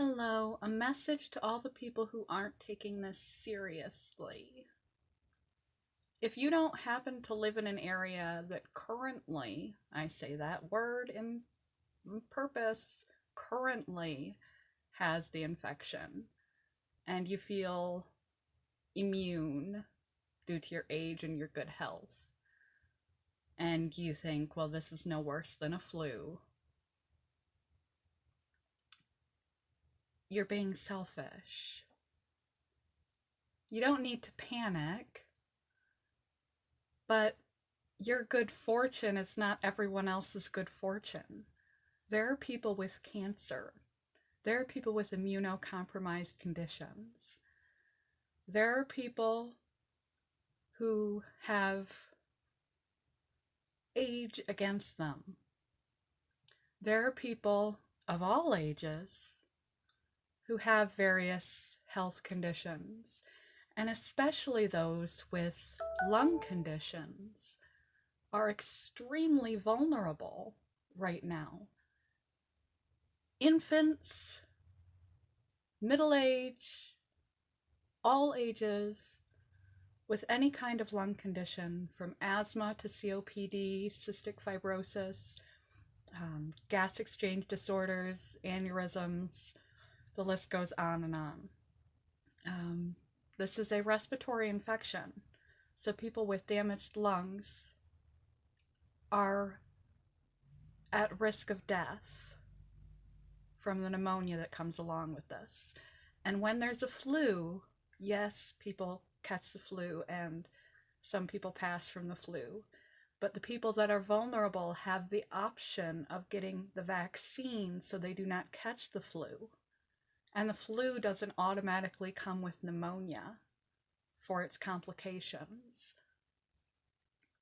Hello, a message to all the people who aren't taking this seriously. If you don't happen to live in an area that currently, I say that word in purpose, currently has the infection, and you feel immune due to your age and your good health, and you think, well, this is no worse than a flu, you're being selfish. You don't need to panic, but your good fortune is not everyone else's good fortune. There are people with cancer. There are people with immunocompromised conditions. There are people who have age against them. There are people of all ages who have various health conditions, and especially those with lung conditions are extremely vulnerable right now. Infants, middle age, all ages, with any kind of lung condition, from asthma to COPD, cystic fibrosis, gas exchange disorders, aneurysms, the list goes on and on. This is a respiratory infection, so people with damaged lungs are at risk of death from the pneumonia that comes along with this. And when there's a flu, yes, people catch the flu and some people pass from the flu, but the people that are vulnerable have the option of getting the vaccine so they do not catch the flu. And the flu doesn't automatically come with pneumonia for its complications.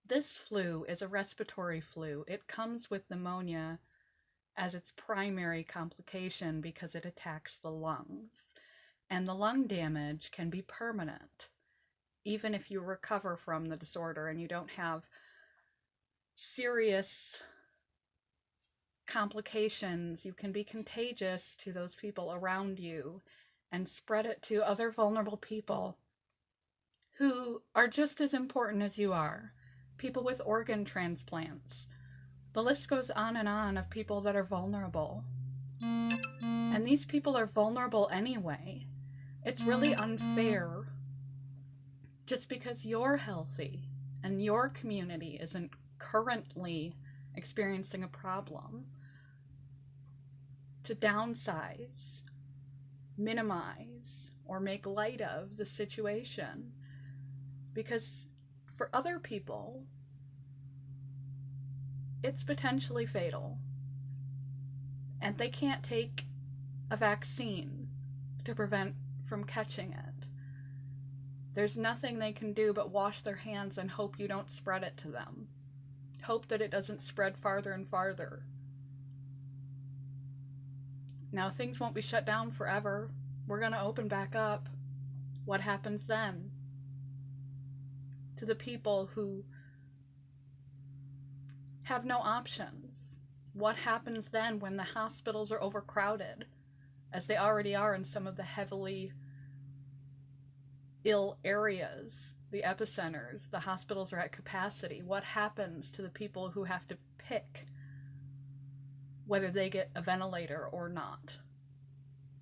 This flu is a respiratory flu. It comes with pneumonia as its primary complication because it attacks the lungs. And the lung damage can be permanent. Even if you recover from the disorder and you don't have serious complications, you can be contagious to those people around you and spread it to other vulnerable people who are just as important as you are. People with organ transplants. The list goes on of people that are vulnerable. And these people are vulnerable anyway. It's really unfair, just because you're healthy and your community isn't currently experiencing a problem, to downsize, minimize, or make light of the situation. Because for other people, it's potentially fatal. And they can't take a vaccine to prevent from catching it. There's nothing they can do but wash their hands and hope you don't spread it to them. Hope that it doesn't spread farther and farther. Now, things won't be shut down forever. We're going to open back up. What happens then? To the people who have no options. What happens then when the hospitals are overcrowded, as they already are in some of the heavily ill areas, the epicenters? The hospitals are at capacity. What happens to the people who have to pick whether they get a ventilator or not?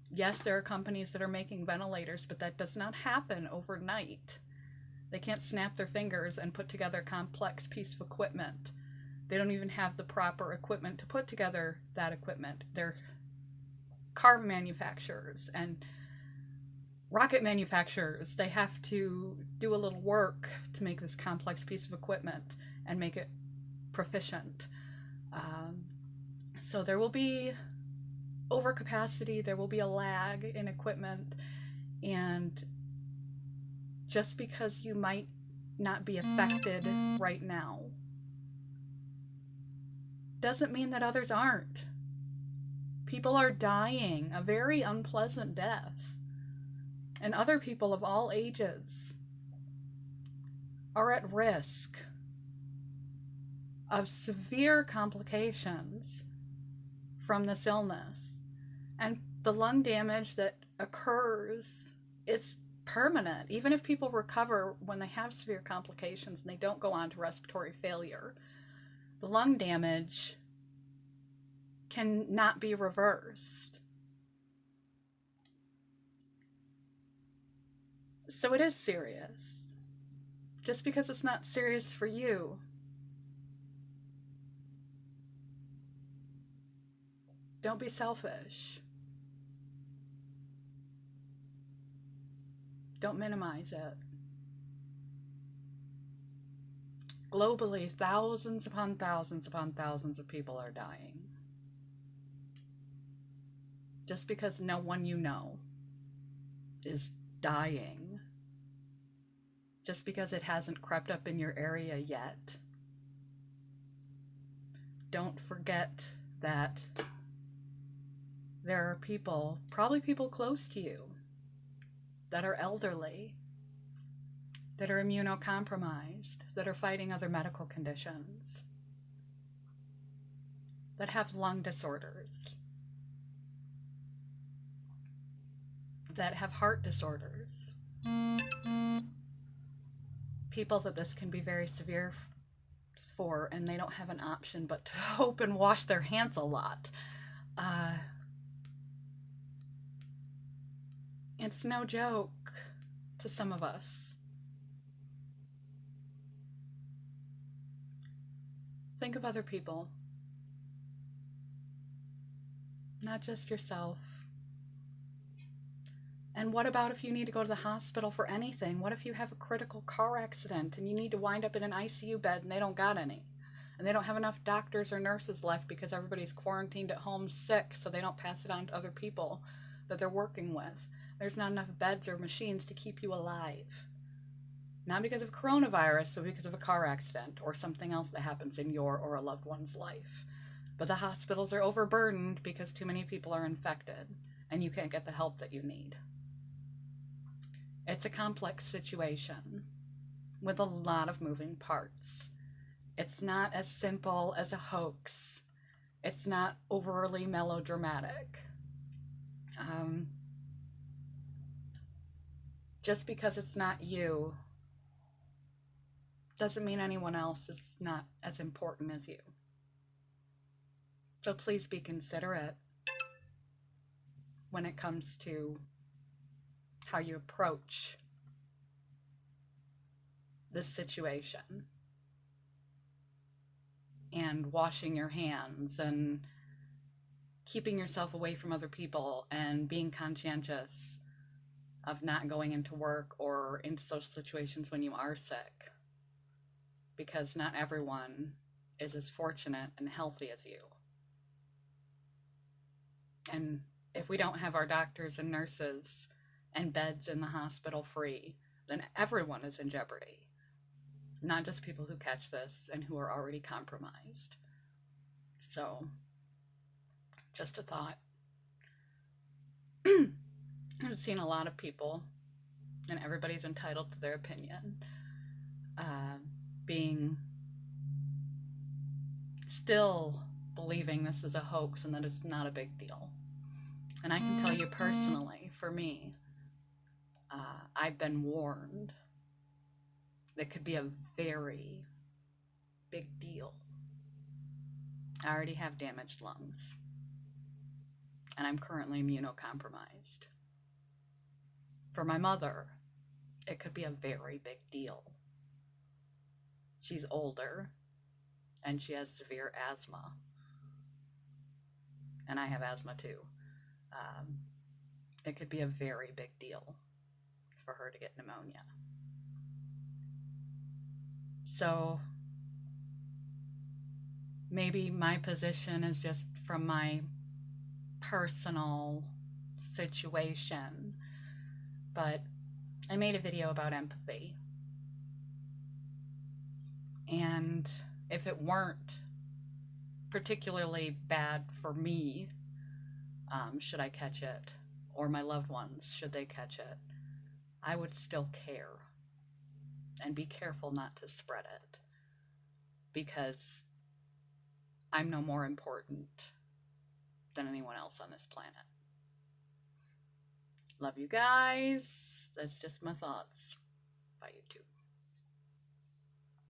Yes, there are companies that are making ventilators, but that does not happen overnight. They can't snap their fingers and put together a complex piece of equipment. They don't even have the proper equipment to put together that equipment. They're car manufacturers and rocket manufacturers. They have to do a little work to make this complex piece of equipment and make it proficient. So there will be overcapacity, there will be a lag in equipment, and just because you might not be affected right now doesn't mean that others aren't. People are dying a very unpleasant death, and other people of all ages are at risk of severe complications from this illness. And the lung damage that occurs is permanent. Even if people recover when they have severe complications and they don't go on to respiratory failure, the lung damage can not be reversed. So it is serious. Just because it's not serious for you, don't be selfish. Don't minimize it. Globally, thousands upon thousands upon thousands of people are dying. Just because no one you know is dying, just because it hasn't crept up in your area yet, don't forget that there are people, probably people close to you, that are elderly, that are immunocompromised, that are fighting other medical conditions, that have lung disorders, that have heart disorders, people that this can be very severe for, and they don't have an option but to hope and wash their hands a lot. It's no joke to some of us. Think of other people, not just yourself. And what about if you need to go to the hospital for anything? What if you have a critical car accident and you need to wind up in an ICU bed and they don't got any? And they don't have enough doctors or nurses left because everybody's quarantined at home sick, so they don't pass it on to other people that they're working with. There's not enough beds or machines to keep you alive. Not because of coronavirus, but because of a car accident or something else that happens in your or a loved one's life. But the hospitals are overburdened because too many people are infected and you can't get the help that you need. It's a complex situation with a lot of moving parts. It's not as simple as a hoax. It's not overly melodramatic. Just because it's not you doesn't mean anyone else is not as important as you. So please be considerate when it comes to how you approach this situation and washing your hands and keeping yourself away from other people and being conscientious of not going into work or into social situations when you are sick, because not everyone is as fortunate and healthy as you. And if we don't have our doctors and nurses and beds in the hospital free, then everyone is in jeopardy. Not just people who catch this and who are already compromised. So, just a thought. I've seen a lot of people, and everybody's entitled to their opinion, being still believing this is a hoax and that it's not a big deal. And I can tell you personally, for me, I've been warned that could be a very big deal. I already have damaged lungs, and I'm currently immunocompromised. For my mother, it could be a very big deal. She's older, and she has severe asthma, and I have asthma too. It could be a very big deal for her to get pneumonia. So maybe my position is just from my personal situation, but I made a video about empathy. And if it weren't particularly bad for me, should I catch it, or my loved ones, should they catch it, I would still care and be careful not to spread it, because I'm no more important than anyone else on this planet. Love you guys. That's just my thoughts. Bye, YouTube.